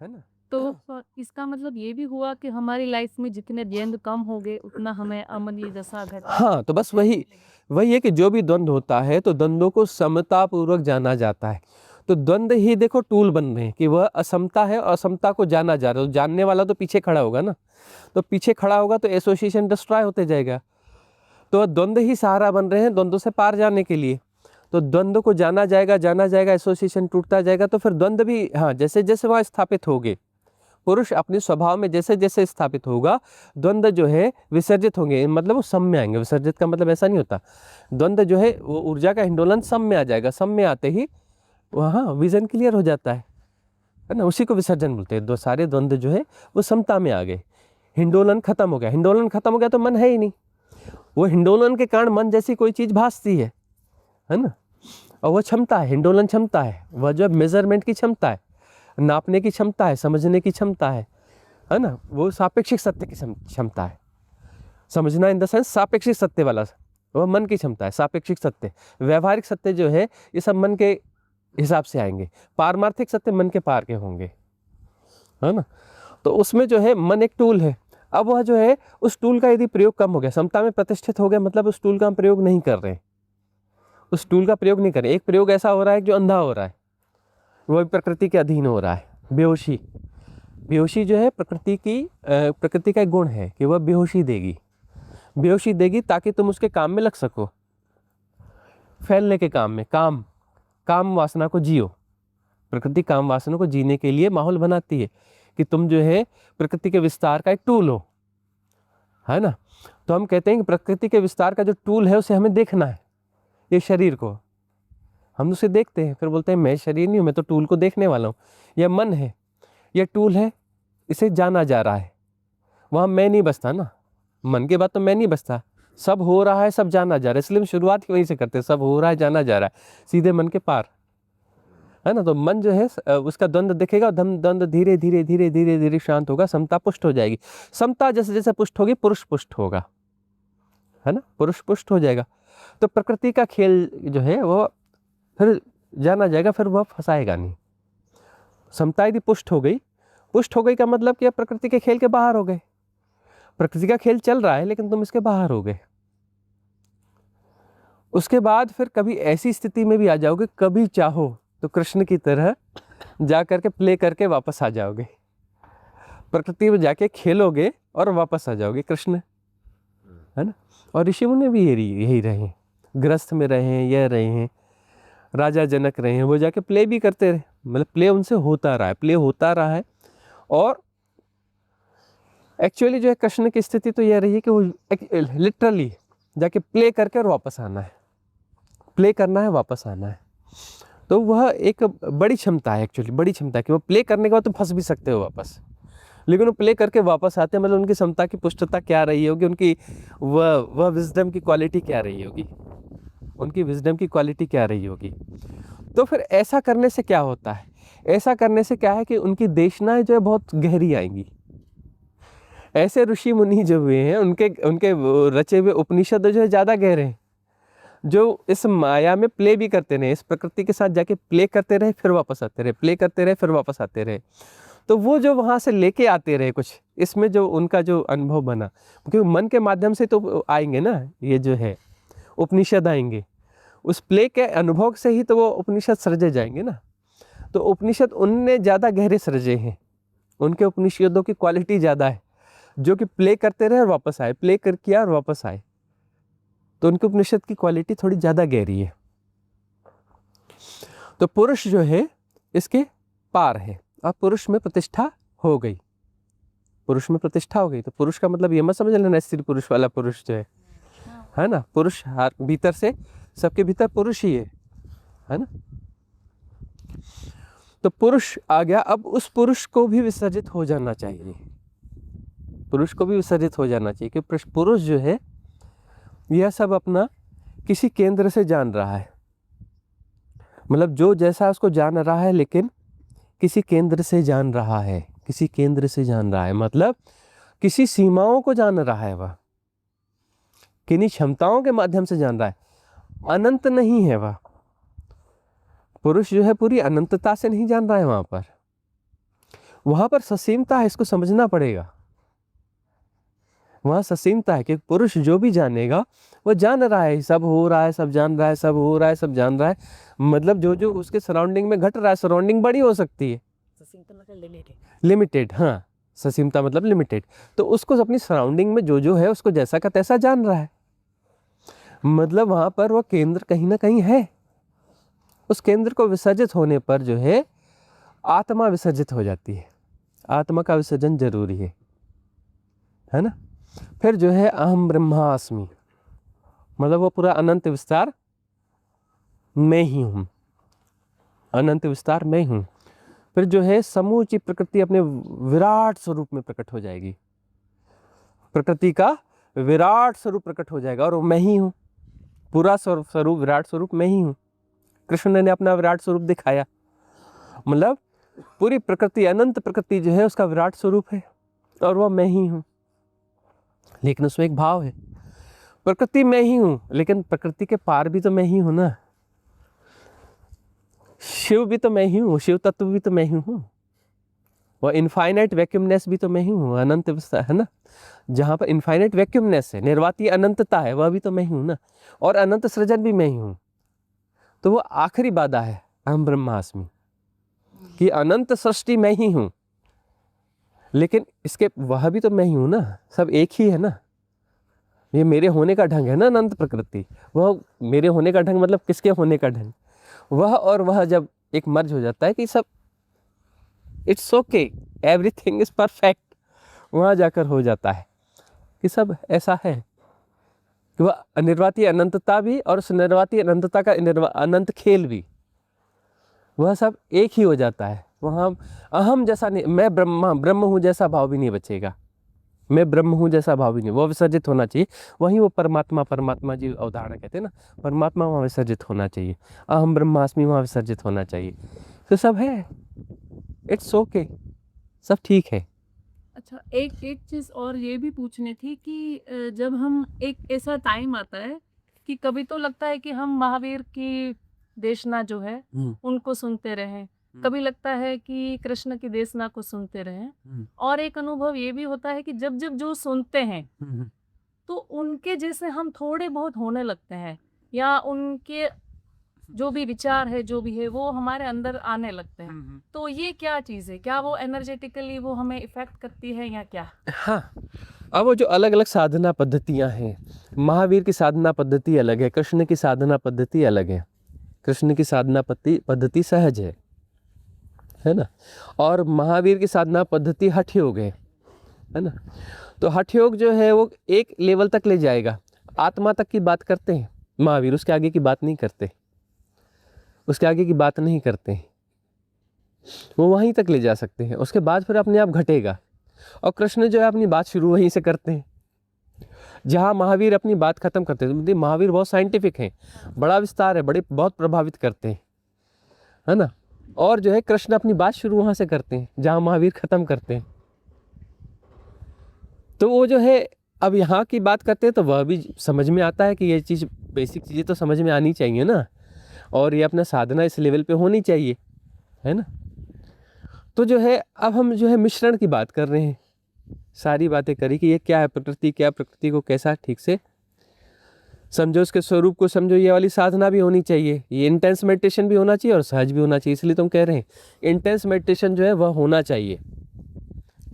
ना? तो इसका मतलब ये भी हुआ कि हमारी लाइफ में जितने द्वंद्व कम हो गए उतना हमें अमली दशा घट। हाँ, तो बस वही है कि जो भी द्वंद्व होता है तो द्वंद्वों को समतापूर्वक जाना जाता है। तो द्वंद्व ही देखो टूल बन रहे हैं कि वह असमता है और असमता को जाना जा रहा है। तो जानने वाला तो पीछे खड़ा होगा ना, तो पीछे खड़ा होगा तो एसोसिएशन डिस्ट्रॉय होते जाएगा। तो द्वंद्व ही सहारा बन रहे हैं द्वंद्व से पार जाने के लिए। तो द्वंद्व को जाना जाएगा, एसोसिएशन टूटता जाएगा तो फिर द्वंद्व भी, हाँ, जैसे जैसे वहाँ स्थापित होंगे, पुरुष अपने स्वभाव में जैसे जैसे स्थापित होगा, द्वंद्व जो है विसर्जित होंगे, मतलब वो सम में आएंगे। विसर्जित का मतलब ऐसा नहीं होता, द्वंद्व जो है वो ऊर्जा का हिंडोलन सम में आ जाएगा। सम में आते ही वहाँ विजन क्लियर हो जाता है ना, उसी को विसर्जन बोलते हैं। दो सारे द्वंद्व जो है वो समता में आ गए, हिंडोलन खत्म हो गया। हिंडोलन खत्म हो गया तो मन है ही नहीं। वो हिंडोलन के कारण मन जैसी कोई चीज़ भासती है ना, और वह क्षमता है, हिंडोलन क्षमता है, वह जो मेजरमेंट की क्षमता है, नापने की क्षमता है, समझने की क्षमता है ना, वो सापेक्षिक सत्य की क्षमता है। समझना इन द सेंस सापेक्षिक सत्य वाला, वह मन की क्षमता है। सापेक्षिक सत्य, व्यवहारिक सत्य जो है ये सब मन के हिसाब से आएंगे, पारमार्थिक सत्य मन के पार के होंगे, है ना। तो उसमें जो है मन एक टूल है। अब वह जो है उस टूल का यदि प्रयोग कम हो गया, समता में प्रतिष्ठित हो गया, मतलब उस टूल का हम प्रयोग नहीं कर रहे, उस टूल का प्रयोग नहीं कर रहे। एक प्रयोग ऐसा हो रहा है जो अंधा हो रहा है, वह प्रकृति के अधीन हो रहा है। बेहोशी, बेहोशी जो है प्रकृति का एक गुण है कि वह बेहोशी देगी ताकि तुम उसके काम में लग सको, फैलने के काम में। काम वासना को जियो। प्रकृति काम वासना को जीने के लिए माहौल बनाती है कि तुम जो है प्रकृति के विस्तार का एक टूल हो, है ना। तो हम कहते हैं कि प्रकृति के विस्तार का जो टूल है उसे हमें देखना है। ये शरीर को हम उसे देखते हैं, फिर बोलते हैं मैं शरीर नहीं हूँ, मैं तो टूल को देखने वाला हूँ। यह मन है, यह टूल है, इसे जाना जा रहा है। वहाँ मैं नहीं बसता ना, मन के बाद तो मैं नहीं बसता, सब हो रहा है, सब जाना जा रहा है। इसलिए हम शुरुआत ही वहीं से करते हैं, सब हो रहा है, जाना जा रहा है, सीधे मन के पार, है ना। तो मन जो है उसका द्वंद्व दिखेगा, द्वंद्व धीरे धीरे धीरे धीरे धीरे शांत होगा, समता पुष्ट हो जाएगी। समता जैसे जैसे पुष्ट होगी पुरुष पुष्ट होगा, है ना, पुरुष पुष्ट हो जाएगा। तो प्रकृति का खेल जो है वो फिर जाना जाएगा, फिर वह फंसाएगा नहीं। समता यदि पुष्ट हो गई का मतलब कि प्रकृति के खेल के बाहर हो गए। प्रकृति का खेल चल रहा है लेकिन तुम इसके बाहर हो गए। उसके बाद फिर कभी ऐसी स्थिति में भी आ जाओगे, कभी चाहो तो कृष्ण की तरह जा करके प्ले करके वापस आ जाओगे, प्रकृति में जाके खेलोगे और वापस आ जाओगे कृष्ण, है ना। और ऋषि मुनि भी यही रहे हैं, गृहस्थ में रहे हैं, यह रहे हैं, राजा जनक रहे हैं, वो जाके प्ले भी करते रहे, मतलब प्ले उनसे होता रहा है। और एक्चुअली जो है कृष्ण की स्थिति तो यह रही है कि वो लिटरली जाके प्ले करके और वापस आना है, प्ले करना है, वापस आना है। तो वह एक बड़ी क्षमता है, एक्चुअली बड़ी क्षमता है कि वो प्ले करने के बाद तुम फंस भी सकते हो वापस, लेकिन वो प्ले करके वापस आते हैं, मतलब उनकी क्षमता की पुष्टता क्या रही होगी, उनकी वह विजडम की क्वालिटी क्या रही होगी, उनकी विजडम की क्वालिटी क्या रही होगी। तो फिर ऐसा करने से क्या होता है, ऐसा करने से क्या है कि उनकी देशनाएं जो है बहुत गहरी आएंगी। ऐसे ऋषि मुनि जो हुए हैं उनके उनके वो रचे हुए उपनिषद जो है ज़्यादा गहरे हैं, जो इस माया में प्ले भी करते रहे, इस प्रकृति के साथ जाके प्ले करते रहे, फिर वापस आते रहे, प्ले करते रहे, फिर वापस आते रहे। तो वो जो वहाँ से लेके आते रहे कुछ, इसमें जो उनका जो अनुभव बना, क्योंकि मन के माध्यम से तो आएंगे ना, ये जो है उपनिषद आएंगे, उस प्ले के अनुभव से ही तो वो उपनिषद सृजे जाएंगे ना। तो उपनिषद उनने ज़्यादा गहरे सृजे हैं, उनके उपनिषदों की क्वालिटी ज़्यादा है, जो कि प्ले करते रहे और वापस आए, प्ले कर किया और वापस आए, तो उनके उपनिषद की क्वालिटी थोड़ी ज़्यादा गहरी है। तो पुरुष जो है इसके पार है, अब पुरुष में प्रतिष्ठा हो गई, पुरुष में प्रतिष्ठा हो गई। तो पुरुष का मतलब ये मत समझ लेना स्त्री पुरुष वाला पुरुष जो है ना, पुरुष हर भीतर से सबके भीतर पुरुष ही है ना। तो पुरुष आ गया, अब उस पुरुष को भी विसर्जित हो जाना चाहिए, पुरुष को भी विसर्जित हो जाना चाहिए, कि पुरुष जो है यह सब अपना किसी केंद्र से जान रहा है, मतलब जो जैसा उसको जान रहा है, लेकिन किसी केंद्र से जान रहा है, किसी केंद्र से जान रहा है, मतलब किसी सीमाओं को जान रहा है, वह किन्हीं क्षमताओं के माध्यम से जान रहा है, अनंत नहीं है वह पुरुष जो है, पूरी अनंतता से नहीं जान रहा है, वहां पर ससीमता है, इसको समझना पड़ेगा। वहाँ ससीमता है कि पुरुष जो भी जानेगा वो जान रहा है, सब हो रहा है, सब जान रहा है, सब हो रहा है, सब जान रहा है, मतलब जो जो उसके सराउंडिंग में घट रहा है, सराउंडिंग बड़ी हो सकती है, लिमिटेड, हाँ, ससीमता मतलब लिमिटेड। तो उसको अपनी सराउंडिंग में जो जो है उसको जैसा का तैसा जान रहा है, मतलब वहाँ पर वो केंद्र कहीं ना कहीं है। उस केंद्र को विसर्जित होने पर जो है आत्मा विसर्जित हो जाती है, आत्मा का विसर्जन जरूरी है ना। फिर जो है अहम ब्रह्मास्मि, मतलब वो पूरा अनंत विस्तार मैं ही हूँ, अनंत विस्तार मैं हूँ। फिर जो है समूची प्रकृति अपने विराट स्वरूप में प्रकट हो जाएगी, प्रकृति का विराट स्वरूप प्रकट हो जाएगा, और वो मैं ही हूँ, पूरा स्वरूप विराट स्वरूप मैं ही हूँ। कृष्ण ने अपना विराट स्वरूप दिखाया, मतलब पूरी प्रकृति, अनंत प्रकृति जो है उसका विराट स्वरूप है, और वह मैं ही हूँ। लेकिन उसमें एक भाव है, प्रकृति मैं ही हूँ, लेकिन प्रकृति के पार भी तो मैं ही हूँ ना, शिव भी तो मैं ही हूँ, शिव तत्व भी तो मैं ही हूँ, वह इनफाइनाइट वैक्यूमनेस भी तो मैं ही हूँ, अनंत अवस्था है ना, जहाँ पर इनफाइनाइट वैक्यूमनेस है, निर्वातीय अनंतता है, वह भी तो मैं ही हूँ ना, और अनंत सृजन भी मैं ही हूँ। तो वो आखिरी बाधा है अहम ब्रह्मास्मि, कि अनंत सृष्टि मैं ही हूँ, लेकिन इसके वह भी तो मैं ही हूँ ना, सब एक ही है ना। ये मेरे होने का ढंग है ना, अनंत प्रकृति, वह मेरे होने का ढंग मतलब किसके होने का ढंग, वह और वह जब एक मर्ज हो जाता है कि सब it's okay, everything is perfect, वहाँ जाकर हो जाता है कि सब ऐसा है कि वह निर्वातीय अनंतता भी, और उस निर्वातीय अनंतता का अनंत खेल भी, वह सब एक ही हो जाता है। वहाँ अहम जैसा नहीं, मैं ब्रह्म हूँ जैसा भाव भी नहीं बचेगा, मैं ब्रह्म हूँ जैसा भाव भी नहीं, वो विसर्जित होना चाहिए। वहीं वो परमात्मा जी अवधारणा कहते हैं ना, परमात्मा वहाँ विसर्जित होना चाहिए, अहम ब्रह्मास्मि वहाँ विसर्जित होना चाहिए। तो सब है, इट्स ओके, सब ठीक है। अच्छा, एक चीज़ और ये भी पूछनी थी कि जब हम एक ऐसा टाइम आता है कि कभी तो लगता है कि हम महावीर की देशना जो है उनको सुनते रहें, कभी लगता है कि कृष्ण की देशना को सुनते रहें, और एक अनुभव ये भी होता है कि जब जब जो सुनते हैं तो उनके जैसे हम थोड़े बहुत होने लगते हैं, या उनके जो भी विचार है, जो भी है, वो हमारे अंदर आने लगते हैं। तो ये क्या चीज़ है, क्या वो एनर्जेटिकली वो हमें इफेक्ट करती है या क्या? हाँ, अब वो जो अलग अलग साधना पद्धतियाँ हैं, महावीर की साधना पद्धति अलग है, कृष्ण की साधना पद्धति अलग है। कृष्ण की साधना पद्धति सहज है ना, और महावीर की साधना पद्धति हठ योग है ना। तो हठ योग जो है वो एक लेवल तक ले जाएगा, आत्मा तक की बात करते हैं महावीर, उसके आगे की बात नहीं करते, उसके आगे की बात नहीं करते, वो वहीं तक ले जा सकते हैं, उसके बाद फिर अपने आप घटेगा। और कृष्ण जो है अपनी बात शुरू वहीं से करते हैं जहाँ महावीर अपनी बात खत्म करते हैं। महावीर बहुत साइंटिफिक हैं, बड़ा विस्तार है, बड़े बहुत प्रभावित करते हैं, है ना। और जो है कृष्ण अपनी बात शुरू वहाँ से करते हैं जहाँ महावीर खत्म करते हैं। तो वो जो है अब यहाँ की बात करते हैं तो वह भी समझ में आता है कि ये चीज़, बेसिक चीज़ें तो समझ में आनी चाहिए ना, और ये अपना साधना इस लेवल पे होनी चाहिए, है ना। तो जो है अब हम जो है मिश्रण की बात कर रहे हैं, सारी बातें करी कि ये क्या है प्रकृति, क्या प्रकृति को कैसा ठीक से समझो, उसके स्वरूप को समझो। ये वाली साधना भी होनी चाहिए, ये इंटेंस मेडिटेशन भी होना चाहिए और सहज भी होना चाहिए। इसलिए तुम कह रहे हैं इंटेंस मेडिटेशन जो है वह होना चाहिए,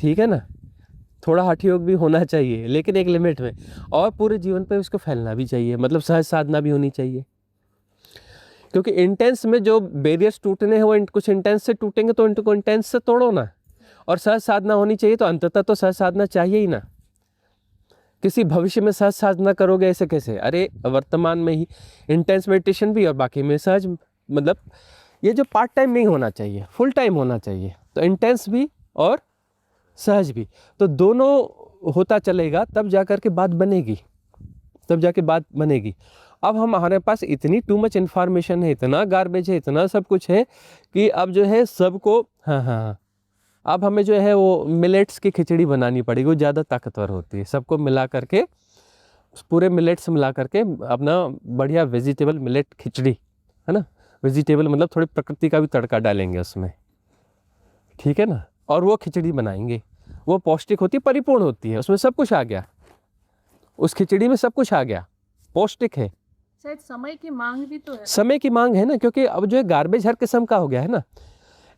ठीक है ना। थोड़ा हठ योग भी होना चाहिए लेकिन एक लिमिट में, और पूरे जीवन पे उसको फैलना भी चाहिए, मतलब सहज साधना भी होनी चाहिए। क्योंकि इंटेंस में जो बैरियर्स टूटने हैं वो कुछ इंटेंस से टूटेंगे तो इनको इंटेंस से तोड़ो ना, और सहज साधना होनी चाहिए तो अंततः तो सहज साधना चाहिए ही ना। किसी भविष्य में सहज साधना करोगे ऐसे कैसे, अरे वर्तमान में ही इंटेंस मेडिटेशन भी और बाकी में सहज, मतलब ये जो पार्ट टाइम नहीं होना चाहिए, फुल टाइम होना चाहिए। तो इंटेंस भी और सहज भी, तो दोनों होता चलेगा तब जाकर के बात बनेगी, तब जाके बात बनेगी। अब हमारे पास इतनी टू मच इन्फॉर्मेशन है, इतना गार्बेज है, इतना सब कुछ है कि अब जो है सबको हाँ अब हमें जो है वो मिलेट्स की खिचड़ी बनानी पड़ेगी, वो ज़्यादा ताकतवर होती है। सबको मिला करके, पूरे मिलेट्स मिला करके अपना बढ़िया वेजिटेबल मिलेट खिचड़ी, है ना। वेजिटेबल मतलब थोड़ी प्रकृति का भी तड़का डालेंगे उसमें, ठीक है ना। और वो खिचड़ी बनाएंगे, वो पौष्टिक होती है, परिपूर्ण होती है, उसमें सब कुछ आ गया, उस खिचड़ी में सब कुछ आ गया, पौष्टिक है। शायद समय की मांग भी तो है। समय की मांग है ना, क्योंकि अब जो है गार्बेज हर किस्म का हो गया है ना।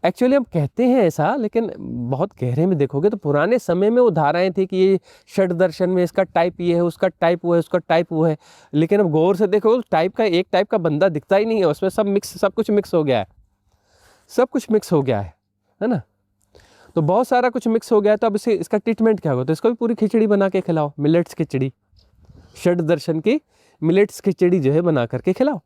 एक्चुअली हम कहते हैं ऐसा, लेकिन बहुत गहरे में देखोगे तो पुराने समय में वो धाराएं थी कि ये षड दर्शन में इसका टाइप ये है, उसका टाइप वो है, उसका टाइप वो है। लेकिन अब गौर से देखो टाइप का, एक टाइप का बंदा दिखता ही नहीं है, उसमें सब मिक्स, सब कुछ मिक्स हो गया है, सब कुछ मिक्स हो गया है ना। तो बहुत सारा कुछ मिक्स हो गया है, तो अब इसे, इसका ट्रीटमेंट क्या होगा, तो इसको भी पूरी खिचड़ी बना के खिलाओ, मिलेट्स खिचड़ी, षड दर्शन की मिलेट्स खिचड़ी जो है बना करके खिलाओ,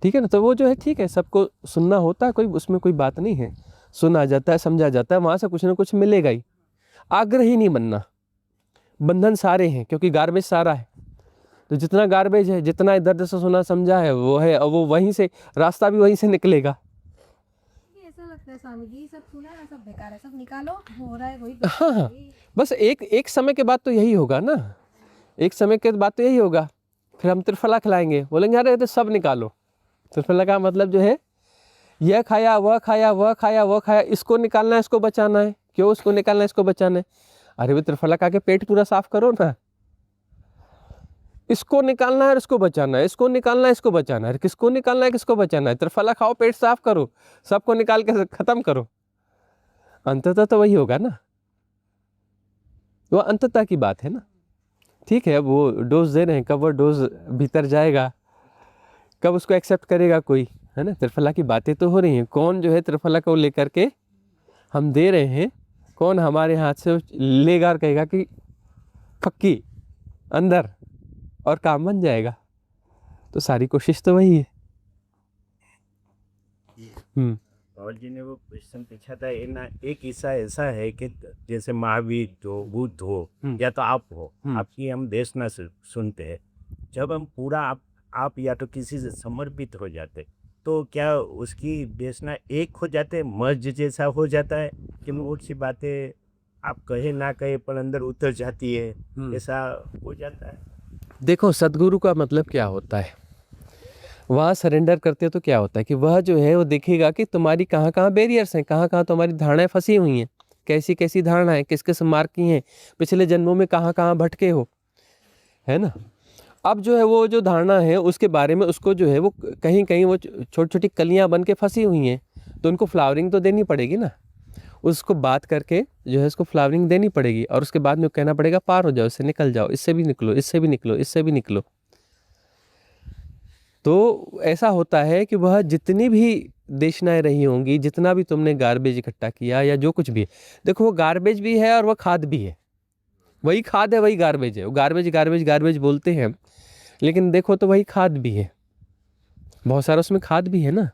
ठीक है ना। तो वो जो है ठीक है, सबको सुनना होता है, कोई उसमें कोई बात नहीं है, सुना जाता है, समझा जाता है, वहाँ से कुछ ना कुछ मिलेगा ही। आग्रह ही नहीं बनना, बंधन सारे हैं क्योंकि गार्बेज सारा है। तो जितना गार्बेज है, जितना इधर से सुना समझा है वो है, और वो वहीं से रास्ता भी वहीं से निकलेगा। ऐसा लगता है स्वामी जी, सब सुना है, सब बेकार है, सब निकालो, हो रहा है वही। हाँ, बस एक समय के बाद तो यही होगा ना, एक समय के बाद तो यही होगा। फिर हम त्रिफला खिलाएंगे, बोलेंगे अरे तो सब निकालो। त्रिफला का मतलब जो है यह खाया वह खाया, वह खाया वह खाया, इसको निकालना है, इसको बचाना है। क्यों इसको निकालना है, इसको बचाना है? अरे वो त्रिफला खा के पेट पूरा साफ करो ना। इसको निकालना है, इसको बचाना है, इसको निकालना है, इसको बचाना है। किसको निकालना है, किसको बचाना है? त्रिफला खाओ, पेट साफ करो, सबको निकाल के खत्म करो। अंततः तो वही होगा ना, वो अंततः की बात है ना। ठीक है, अब वो डोज दे रहे हैं, कब वो डोज भीतर जाएगा, कब उसको एक्सेप्ट करेगा कोई, है ना। त्रिफला की बातें तो हो रही हैं, कौन जो है त्रिफला को लेकर के हम दे रहे हैं, कौन हमारे हाथ से लेगा और कहेगा कि फक्की अंदर और काम बन जाएगा। तो सारी कोशिश तो वही है। और जी ने वो क्वेश्चन पूछा था, एक किस्सा ऐसा है कि जैसे महावीर हो, बुद्ध हो या तो आप हो, आपकी हम देशना सुनते हैं, जब हम पूरा आप या तो किसी से समर्पित हो जाते तो क्या उसकी देशना एक हो जाते, मर्ज जैसा हो जाता है कि बहुत सी बातें आप कहे ना कहे पर अंदर उतर जाती है, ऐसा हो जाता है? देखो, सदगुरु का मतलब क्या होता है, वहाँ सरेंडर करते हो तो क्या होता है कि वह जो है वो देखेगा कि तुम्हारी कहाँ कहाँ बैरियर्स हैं, कहाँ कहाँ तुम्हारी धारणाएं फंसी हुई हैं, कैसी कैसी धारणाएं, किस किस मार्ग की हैं, पिछले जन्मों में कहाँ कहाँ भटके हो, है ना। अब जो है वो जो धारणा है उसके बारे में उसको जो है वो कहीं कहीं वो छोटी छोटी कलियाँ बन के फंसी हुई हैं, तो उनको फ्लावरिंग तो देनी पड़ेगी ना। उसको बात करके जो है उसको फ्लावरिंग देनी पड़ेगी, और उसके बाद में कहना पड़ेगा पार हो जाओ, इससे निकल जाओ, इससे भी निकलो, इससे भी निकलो, इससे भी निकलो। तो ऐसा होता है कि वह जितनी भी देशनाएं रही होंगी, जितना भी तुमने गार्बेज इकट्ठा किया या जो कुछ भी है, देखो वो गार्बेज भी है और वह खाद भी है, वही खाद है वही गार्बेज है। वो गार्बेज गार्बेज गार्बेज बोलते हैं, लेकिन देखो तो वही खाद भी है, बहुत सारा उसमें खाद भी है ना।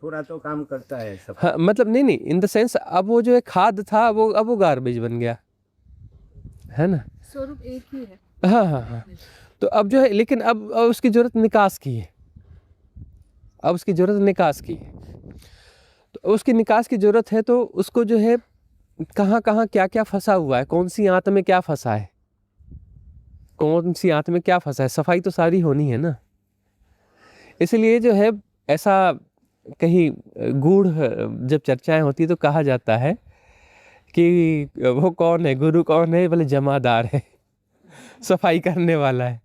थोड़ा तो काम करता है सब। हाँ मतलब नहीं इन द सेंस अब वो जो है खाद था वो अब वो गार्बेज बन गया है ना। स्वरूप एक ही है। हाँ हाँ हाँ। तो अब जो है लेकिन अब उसकी जरूरत निकास की है, अब उसकी जरूरत निकास की है। तो उसकी निकास की जरूरत है, तो उसको जो है कहाँ कहाँ क्या क्या फंसा हुआ है, कौन सी आंत में क्या फंसा है, कौन सी आंत में क्या फंसा है, सफाई तो सारी होनी है ना। इसलिए जो है ऐसा कहीं गूढ़ जब चर्चाएं होती तो कहा जाता है कि वो कौन है, गुरु कौन है, बोले जमादार है, सफाई करने वाला है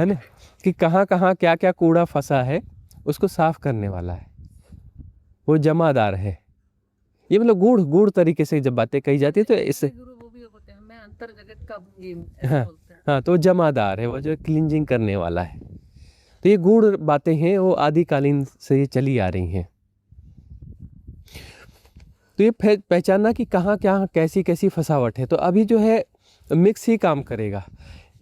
ना, कि कहाँ कहाँ क्या क्या कूड़ा फंसा है उसको साफ करने वाला है, वो जमादार है। ये मतलब गूढ़ गूढ़ तरीके से जब बातें कही जाती है तो इससे गुरु वो भी होते हैं, मैं अंतर जगत का ये हाँ बोलते हैं। हाँ, तो वो जमादार है, वो जो क्लींजिंग करने वाला है। तो ये गूढ़ बातें हैं, वो आदिकालीन से ये चली आ रही हैं। तो ये पहचानना कि कहाँ क्या कैसी कैसी फसावट है। तो अभी जो है मिक्स ही काम करेगा।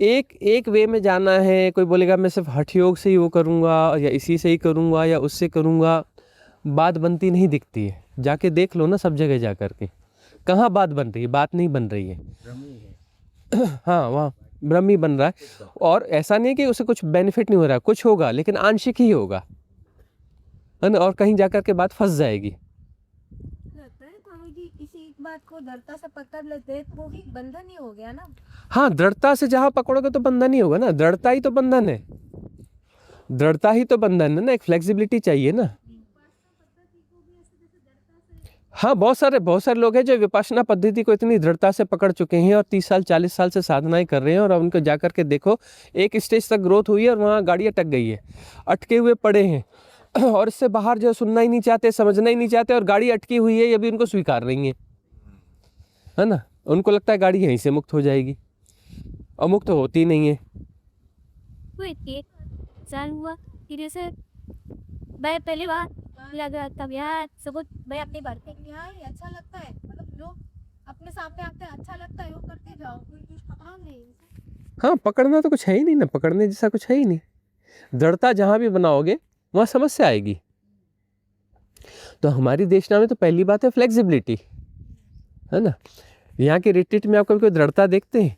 एक वे में जाना है, कोई बोलेगा मैं सिर्फ हठ योग से ही वो करूँगा या इसी से ही करूँगा या उससे करूँगा, बात बनती नहीं दिखती है। जाके देख लो ना सब जगह जा कर के, कहाँ बात बन रही है, बात नहीं बन रही है। हाँ वहाँ ब्रह्म ही बन रहा है। और ऐसा नहीं कि उसे कुछ बेनिफिट नहीं हो रहा, कुछ होगा लेकिन आंशिक ही होगा, है ना, और कहीं जाकर के बात फंस जाएगी। लगता है स्वामी जी इसी एक बात को दृढ़ता से पकड़ लेते हैं, वो भी बंधन ही हो गया ना। हाँ, दृढ़ता से जहाँ पकड़ोगे तो बंधन ही होगा ना, दृढ़ता ही तो बंधन है, दृढ़ता ही तो बंधन है ना, एक फ्लेक्सिबिलिटी चाहिए ना। हाँ, बहुत सारे लोग हैं जो विपश्यना पद्धति को इतनी दृढ़ता से पकड़ चुके हैं और 30 साल 40 साल से साधनाएं कर रहे हैं, और अब उनको जाकर के देखो एक स्टेज तक ग्रोथ हुई है और वहाँ गाड़ी अटक गई है, अटके हुए पड़े हैं और इससे बाहर जो सुनना ही नहीं चाहते, समझना ही नहीं चाहते, और गाड़ी अटकी हुई है ये भी उनको स्वीकार नहीं है ना। उनको लगता है गाड़ी यहीं से मुक्त हो जाएगी, और मुक्त होती नहीं है। एक साल हुआ फिर से मैं पहली बार लगा तब यार सब मैं अपनी बात यहाँ ही अच्छा लगता है, मतलब जो अपने सामने आते हैं अच्छा लगता है वो करते जाओ, कोई कुछ पकड़ा नहीं। हाँ, पकड़ना तो कुछ है ही नहीं ना, पकड़ने जैसा कुछ है ही नहीं। दृढ़ता जहाँ भी बनाओगे वहाँ समस्या आएगी। तो हमारी देशना में तो पहली बात है फ्लेक्सिबिलिटी, है ना। यहाँ के रिट्रीट में आपको कोई दृढ़ता देखते हैं?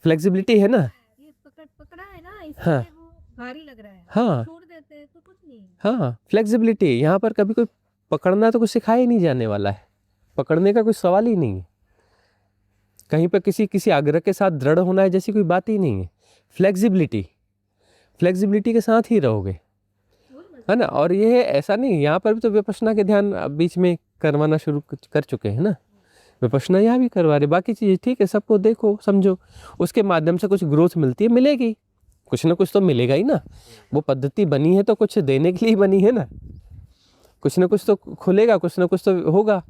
फ्लेक्सिबिलिटी है ना। ये पकड़ा है ना, इसलिए हाँ वो भारी लग रहा है। हाँ छोड़ देते हैं तो कुछ नहीं। हाँ, फ्लेक्सिबिलिटी। यहाँ पर कभी कोई पकड़ना तो कुछ सिखाया ही नहीं जाने वाला है, पकड़ने का कोई सवाल ही नहीं है। कहीं पर किसी आग्रह के साथ दृढ़ होना है जैसी कोई बात ही नहीं है। फ्लेक्सिबिलिटी के साथ ही रहोगे, है ना। और ये है ऐसा नहीं, यहाँ पर भी तो विपश्यना के ध्यान बीच में करवाना शुरू कर चुके हैं ना, विपश्यना यहाँ भी करवा रहे। बाकी चीज़ें ठीक है, सबको देखो समझो, उसके माध्यम से कुछ ग्रोथ मिलती है, मिलेगी, कुछ ना कुछ तो मिलेगा ही ना। वो पद्धति बनी है तो कुछ देने के लिए बनी है ना, कुछ ना कुछ तो खुलेगा, कुछ ना कुछ तो होगा।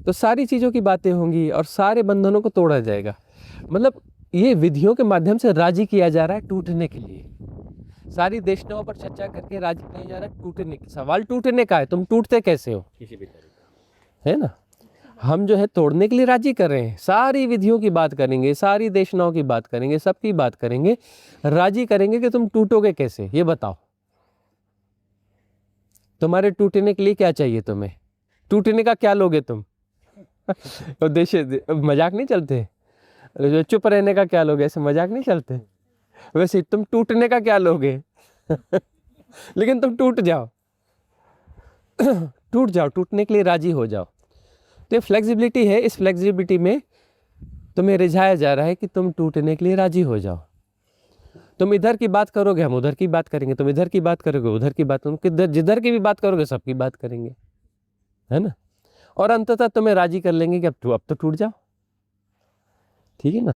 तो सारी चीज़ों की बातें होंगी और सारे बंधनों को तोड़ा जाएगा। मतलब ये विधियों के माध्यम से राजी किया जा रहा है टूटने के लिए। सारी देशनाओं पर चर्चा करके राजी किया जा रहा है टूटने के। सवाल टूटने का है, तुम टूटते कैसे हो, किसी भी तरीके है ना। हम जो है तोड़ने के लिए राजी कर रहे हैं, सारी विधियों की बात करेंगे, सारी देशनाओं की बात करेंगे, सबकी बात करेंगे, राजी करेंगे कि तुम टूटोगे कैसे, ये बताओ। तुम्हारे टूटने के लिए क्या चाहिए, तुम्हें टूटने का क्या लोगे तुम? उद्देश्य मजाक नहीं चलते, जो चुप रहने का क्या लोगे, ऐसे मजाक नहीं चलते। वैसे तुम टूटने का क्या लोगे? लेकिन तुम टूट जाओ, टूट जाओ, टूटने के लिए राजी हो जाओ। तो ये फ्लेक्सिबिलिटी है, इस फ्लेक्सिबिलिटी में तुम्हें रिझाया जा रहा है कि तुम टूटने के लिए राजी हो जाओ। तुम इधर की बात करोगे, हम उधर की बात करेंगे, तुम इधर की बात करोगे, उधर की बात, तुम किधर जिधर की भी बात करोगे सबकी बात करेंगे, है ना। और अंततः तुम्हें राजी कर लेंगे कि अब तो टूट जाओ, ठीक है ना।